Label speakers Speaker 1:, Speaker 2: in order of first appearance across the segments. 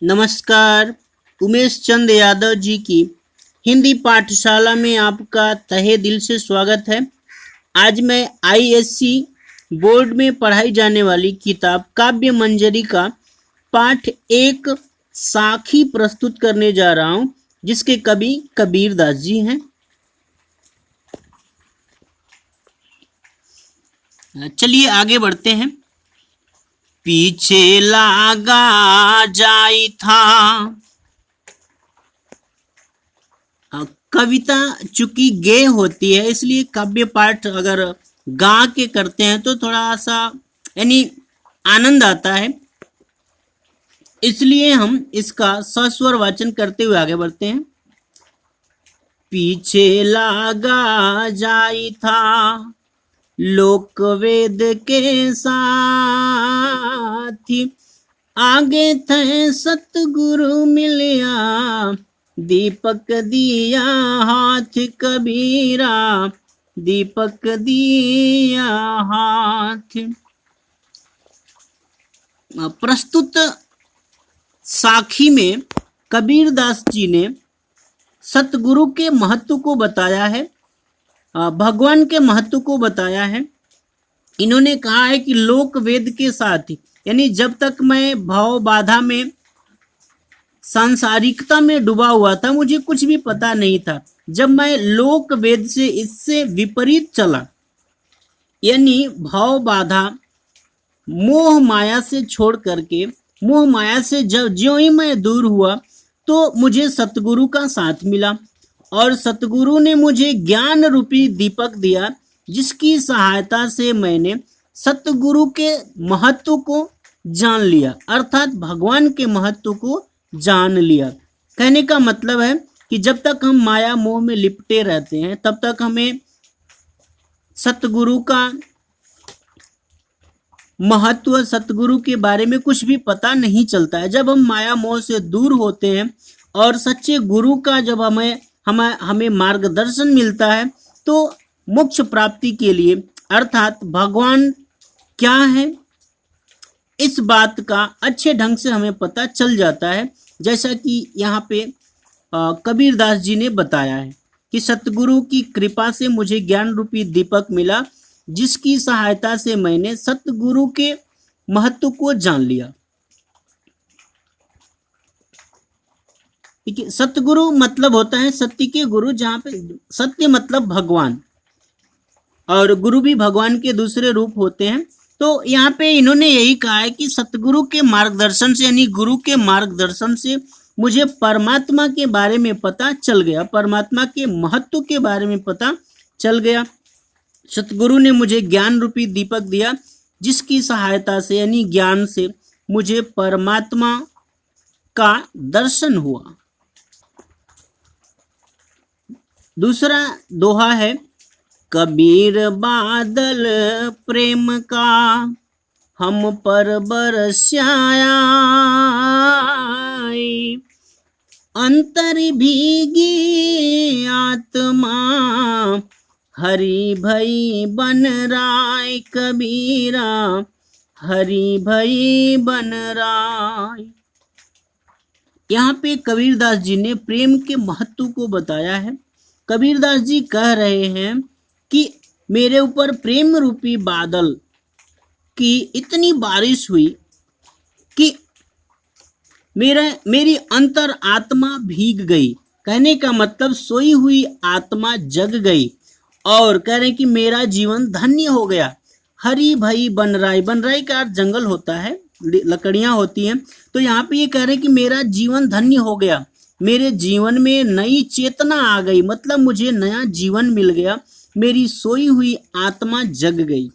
Speaker 1: नमस्कार। उमेश चंद यादव जी की हिंदी पाठशाला में आपका तहे दिल से स्वागत है। आज मैं आईएससी बोर्ड में पढ़ाई जाने वाली किताब काव्य मंजरी का पाठ एक साखी प्रस्तुत करने जा रहा हूं, जिसके कवि कबीरदास जी हैं। चलिए आगे बढ़ते हैं। पीछे लागा जाई था। कविता चूंकि गे होती है, इसलिए काव्य पाठ अगर गा के करते हैं तो थोड़ा सा यानी आनंद आता है, इसलिए हम इसका सस्वर वाचन करते हुए आगे बढ़ते हैं। पीछे लागा जाई था लोक वेद के साथी, आगे थे सतगुरु मिलिया दीपक दिया हाथ कबीरा, दीपक दिया हाथ। प्रस्तुत साखी में कबीरदास जी ने सतगुरु के महत्व को बताया है, भगवान के महत्व को बताया है। इन्होंने कहा है कि लोक वेद के साथ यानी जब तक मैं भाव बाधा में सांसारिकता में डूबा हुआ था, मुझे कुछ भी पता नहीं था। जब मैं लोक वेद से इससे विपरीत चला, यानी भाव बाधा मोह माया से छोड़ करके मोह माया से जब ज्यों ही मैं दूर हुआ तो मुझे सतगुरु का साथ मिला और सतगुरु ने मुझे ज्ञान रूपी दीपक दिया, जिसकी सहायता से मैंने सतगुरु के महत्व को जान लिया, अर्थात भगवान के महत्व को जान लिया। कहने का मतलब है कि जब तक हम माया मोह में लिपटे रहते हैं, तब तक हमें सतगुरु का महत्व, सतगुरु के बारे में कुछ भी पता नहीं चलता है। जब हम माया मोह से दूर होते हैं और सच्चे गुरु का जब हमें मार्गदर्शन मिलता है, तो मोक्ष प्राप्ति के लिए अर्थात भगवान क्या है, इस बात का अच्छे ढंग से हमें पता चल जाता है। जैसा कि यहाँ पे कबीरदास जी ने बताया है कि सतगुरु की कृपा से मुझे ज्ञान रूपी दीपक मिला, जिसकी सहायता से मैंने सतगुरु के महत्व को जान लिया। ठीक है, सतगुरु मतलब होता है सत्य के गुरु, जहां पे सत्य मतलब भगवान और गुरु भी भगवान के दूसरे रूप होते हैं। तो यहाँ पे इन्होंने यही कहा है कि सतगुरु के मार्गदर्शन से यानी गुरु के मार्गदर्शन से मुझे परमात्मा के बारे में पता चल गया, परमात्मा के महत्व के बारे में पता चल गया। सतगुरु ने मुझे ज्ञान रूपी दीपक दिया, जिसकी सहायता से यानी ज्ञान से मुझे परमात्मा का दर्शन हुआ। दूसरा दोहा है, कबीर बादल प्रेम का हम पर बरसाया, अंतर भीगी आत्मा हरि भई बन राय, कबीरा हरि भई बन राय। यहाँ पे कबीरदास जी ने प्रेम के महत्व को बताया है। कबीरदास जी कह रहे हैं कि मेरे ऊपर प्रेम रूपी बादल की इतनी बारिश हुई कि मेरी अंतर आत्मा भीग गई। कहने का मतलब सोई हुई आत्मा जग गई और कह रहे कि मेरा जीवन धन्य हो गया। हरि भई बन राय, बन राय का अर्थ जंगल होता है, लकड़ियां होती हैं। तो यहाँ पे ये कह रहे कि मेरा जीवन धन्य हो गया, मेरे जीवन में नई चेतना आ गई, मतलब मुझे नया जीवन मिल गया, मेरी सोई हुई आत्मा जग गई।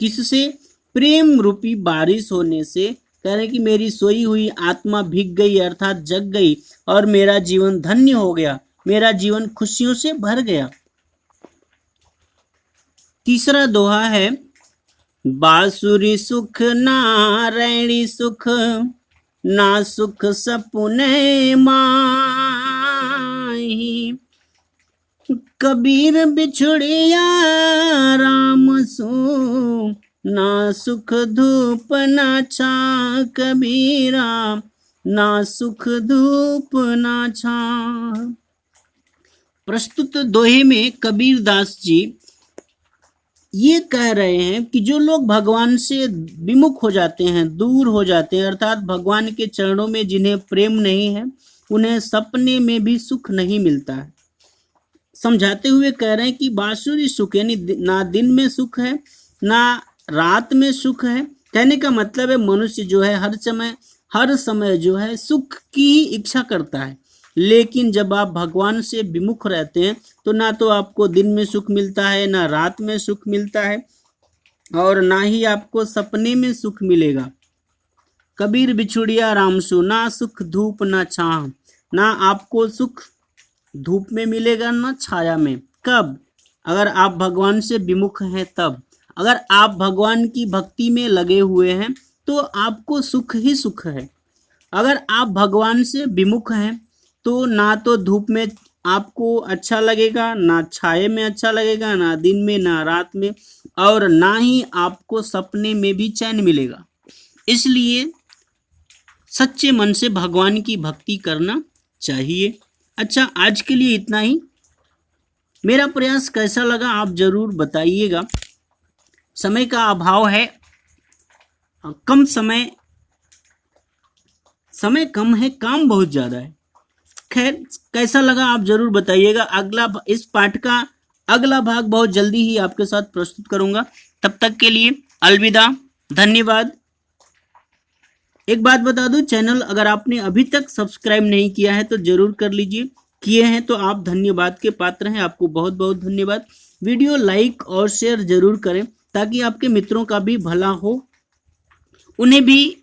Speaker 1: किससे? प्रेम रूपी बारिश होने से। कह रहे कि मेरी सोई हुई आत्मा भीग गई अर्थात जग गई और मेरा जीवन धन्य हो गया, मेरा जीवन खुशियों से भर गया। तीसरा दोहा है, बांसुरी सुख नारायणी सुख, ना सुख सपुने माही, कबीर बिछुड़िया राम सो, ना सुख धूप ना छा, कबीरा ना सुख धूप ना छाँव। प्रस्तुत दोहे में कबीर दास जी ये कह रहे हैं कि जो लोग भगवान से विमुख हो जाते हैं, दूर हो जाते हैं, अर्थात भगवान के चरणों में जिन्हें प्रेम नहीं है, उन्हें सपने में भी सुख नहीं मिलता है। समझाते हुए कह रहे हैं कि बांसुरी सुख, यानी ना दिन में सुख है ना रात में सुख है। कहने का मतलब है मनुष्य जो है हर समय जो है सुख की ही इच्छा करता है, लेकिन जब आप भगवान से विमुख रहते हैं तो ना तो आपको दिन में सुख मिलता है, ना रात में सुख मिलता है, और ना ही आपको सपने में सुख मिलेगा। कबीर बिछुड़िया रामसु, ना सुख धूप ना छाँव। ना आपको सुख धूप में मिलेगा ना छाया में। कब? अगर आप भगवान से विमुख हैं तब। अगर आप भगवान की भक्ति में लगे हुए हैं तो आपको सुख ही सुख है। अगर आप भगवान से विमुख हैं तो ना तो धूप में आपको अच्छा लगेगा, ना छाये में अच्छा लगेगा, ना दिन में ना रात में, और ना ही आपको सपने में भी चैन मिलेगा। इसलिए सच्चे मन से भगवान की भक्ति करना चाहिए। अच्छा, आज के लिए इतना ही। मेरा प्रयास कैसा लगा आप जरूर बताइएगा। समय का अभाव है, समय कम है, काम बहुत ज़्यादा है। खैर, कैसा लगा आप जरूर बताइएगा। इस पाठ का अगला भाग बहुत जल्दी ही आपके साथ प्रस्तुत करूंगा। तब तक के लिए अलविदा, धन्यवाद। एक बात बता दूं, चैनल अगर आपने अभी तक सब्सक्राइब नहीं किया है तो जरूर कर लीजिए। किए हैं तो आप धन्यवाद के पात्र हैं, आपको बहुत बहुत धन्यवाद। वीडियो लाइक और शेयर जरूर करें ताकि आपके मित्रों का भी भला हो, उन्हें भी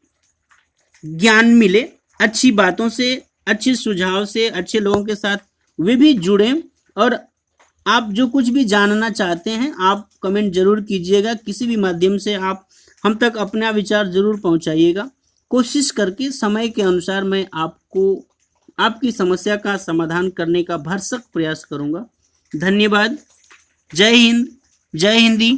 Speaker 1: ज्ञान मिले, अच्छी बातों से, अच्छे सुझाव से, अच्छे लोगों के साथ वे भी जुड़ें। और आप जो कुछ भी जानना चाहते हैं आप कमेंट जरूर कीजिएगा। किसी भी माध्यम से आप हम तक अपना विचार जरूर पहुंचाइएगा। कोशिश करके समय के अनुसार मैं आपको आपकी समस्या का समाधान करने का भरसक प्रयास करूंगा। धन्यवाद। जय हिंद, जय हिंदी।